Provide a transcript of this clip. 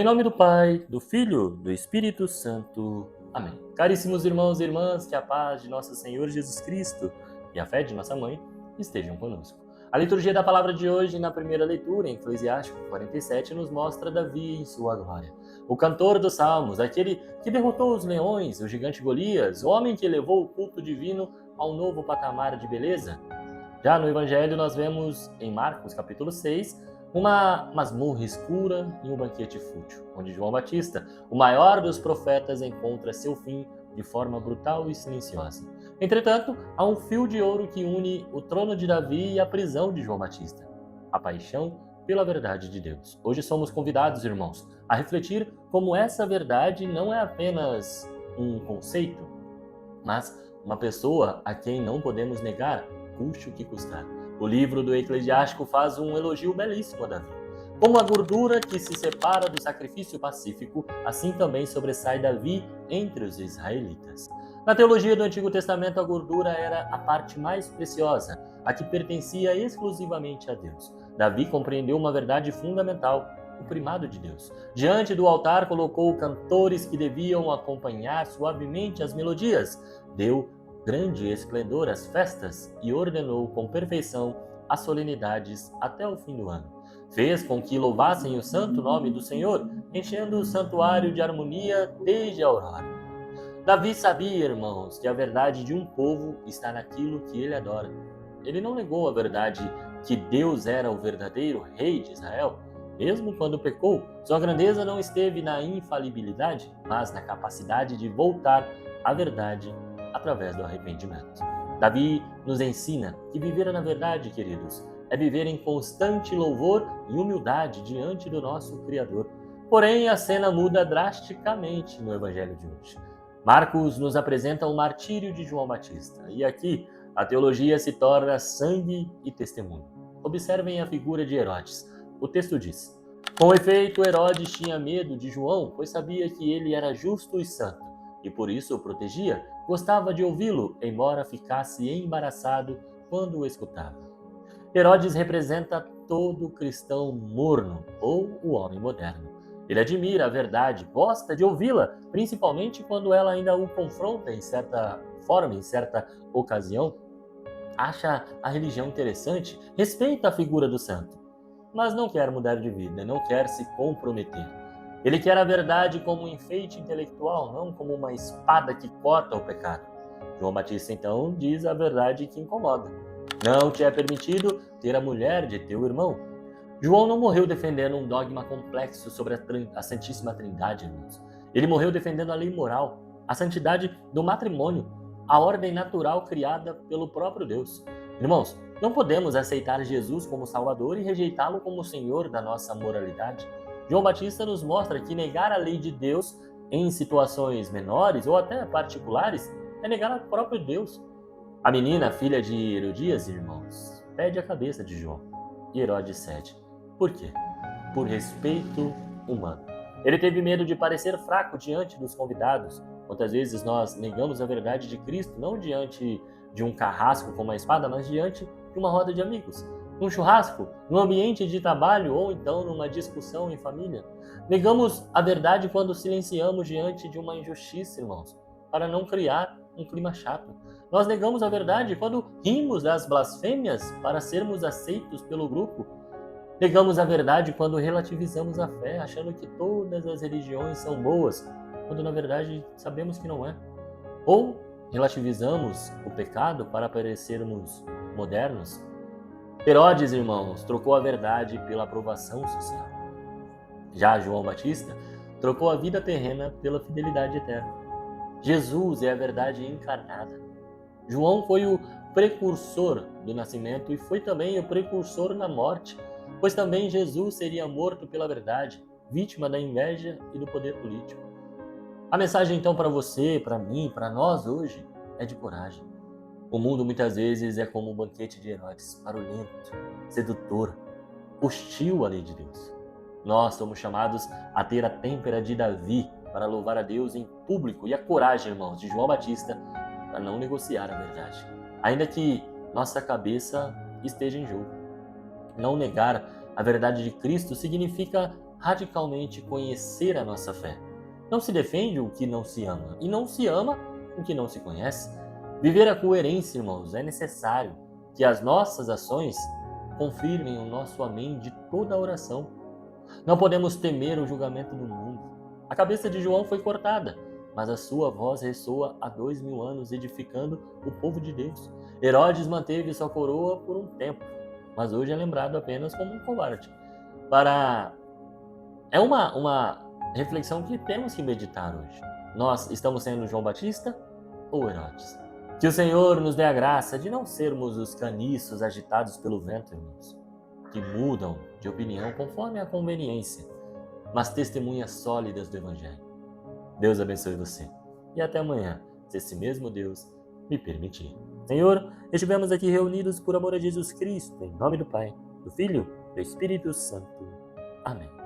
Em nome do Pai, do Filho, do Espírito Santo. Amém. Caríssimos irmãos e irmãs, que a paz de nosso Senhor Jesus Cristo e a fé de nossa Mãe estejam conosco. A liturgia da palavra de hoje, na primeira leitura, em Eclesiástico 47, nos mostra Davi em sua glória. O cantor dos salmos, aquele que derrotou os leões, o gigante Golias, o homem que elevou o culto divino ao novo patamar de beleza. Já no Evangelho nós vemos, em Marcos capítulo 6, uma masmorra escura e um banquete fútil, onde João Batista, o maior dos profetas, encontra seu fim de forma brutal e silenciosa. Entretanto, há um fio de ouro que une o trono de Davi e a prisão de João Batista: a paixão pela verdade de Deus. Hoje somos convidados, irmãos, a refletir como essa verdade não é apenas um conceito, mas uma pessoa a quem não podemos negar, custe o que custar. O livro do Eclesiástico faz um elogio belíssimo a Davi. Como a gordura que se separa do sacrifício pacífico, assim também sobressai Davi entre os israelitas. Na teologia do Antigo Testamento, a gordura era a parte mais preciosa, a que pertencia exclusivamente a Deus. Davi compreendeu uma verdade fundamental: o primado de Deus. Diante do altar colocou cantores que deviam acompanhar suavemente as melodias. Deu grande esplendor às festas e ordenou com perfeição as solenidades até o fim do ano. Fez com que louvassem o santo nome do Senhor, enchendo o santuário de harmonia desde a aurora. Davi sabia, irmãos, que a verdade de um povo está naquilo que ele adora. Ele não negou a verdade que Deus era o verdadeiro rei de Israel. Mesmo quando pecou, sua grandeza não esteve na infalibilidade, mas na capacidade de voltar à verdade através do arrependimento. Davi nos ensina que viver na verdade, queridos, é viver em constante louvor e humildade diante do nosso Criador. Porém, a cena muda drasticamente no Evangelho de hoje. Marcos nos apresenta o martírio de João Batista, e aqui a teologia se torna sangue e testemunho. Observem a figura de Herodes. O texto diz: com efeito, Herodes tinha medo de João, pois sabia que ele era justo e santo, e por isso o protegia. Gostava de ouvi-lo, embora ficasse embaraçado quando o escutava. Herodes representa todo cristão morno, ou o homem moderno. Ele admira a verdade, gosta de ouvi-la, principalmente quando ela ainda o confronta em certa forma, em certa ocasião. Acha a religião interessante, respeita a figura do santo, mas não quer mudar de vida, não quer se comprometer. Ele quer a verdade como um enfeite intelectual, não como uma espada que corta o pecado. João Batista, então, diz a verdade que incomoda: não te é permitido ter a mulher de teu irmão. João não morreu defendendo um dogma complexo sobre a Santíssima Trindade, irmãos. Ele morreu defendendo a lei moral, a santidade do matrimônio, a ordem natural criada pelo próprio Deus. Irmãos, não podemos aceitar Jesus como Salvador e rejeitá-lo como Senhor da nossa moralidade. João Batista nos mostra que negar a lei de Deus em situações menores ou até particulares é negar ao próprio Deus. A menina, filha de Herodias, irmãos, pede a cabeça de João, e Herodes cede. Por quê? Por respeito humano. Ele teve medo de parecer fraco diante dos convidados. Quantas vezes nós negamos a verdade de Cristo, não diante de um carrasco com uma espada, mas diante de uma roda de amigos, num churrasco, num ambiente de trabalho ou então numa discussão em família. Negamos a verdade quando silenciamos diante de uma injustiça, irmãos, para não criar um clima chato. Nós negamos a verdade quando rimos das blasfêmias para sermos aceitos pelo grupo. Negamos a verdade quando relativizamos a fé, achando que todas as religiões são boas, quando na verdade sabemos que não é. Ou relativizamos o pecado para parecermos modernos. Herodes, irmãos, trocou a verdade pela aprovação social. Já João Batista trocou a vida terrena pela fidelidade eterna. Jesus é a verdade encarnada. João foi o precursor do nascimento e foi também o precursor na morte, pois também Jesus seria morto pela verdade, vítima da inveja e do poder político. A mensagem então para você, para mim, para nós hoje é de coragem. O mundo muitas vezes é como um banquete de Herodes, barulhento, sedutor, hostil à lei de Deus. Nós somos chamados a ter a têmpera de Davi para louvar a Deus em público e a coragem, irmãos, de João Batista para não negociar a verdade, ainda que nossa cabeça esteja em jogo. Não negar a verdade de Cristo significa radicalmente conhecer a nossa fé. Não se defende o que não se ama, e não se ama o que não se conhece. Viver a coerência, irmãos, é necessário que as nossas ações confirmem o nosso amém de toda a oração. Não podemos temer o julgamento do mundo. A cabeça de João foi cortada, mas a sua voz ressoa há 2000 anos, edificando o povo de Deus. Herodes manteve sua coroa por um tempo, mas hoje é lembrado apenas como um covarde. É uma reflexão que temos que meditar hoje. Nós estamos sendo João Batista ou Herodes? Que o Senhor nos dê a graça de não sermos os caniços agitados pelo vento, irmãos, que mudam de opinião conforme a conveniência, mas testemunhas sólidas do Evangelho. Deus abençoe você. E até amanhã, se esse mesmo Deus me permitir. Senhor, estivemos aqui reunidos por amor a Jesus Cristo, em nome do Pai, do Filho e do Espírito Santo. Amém.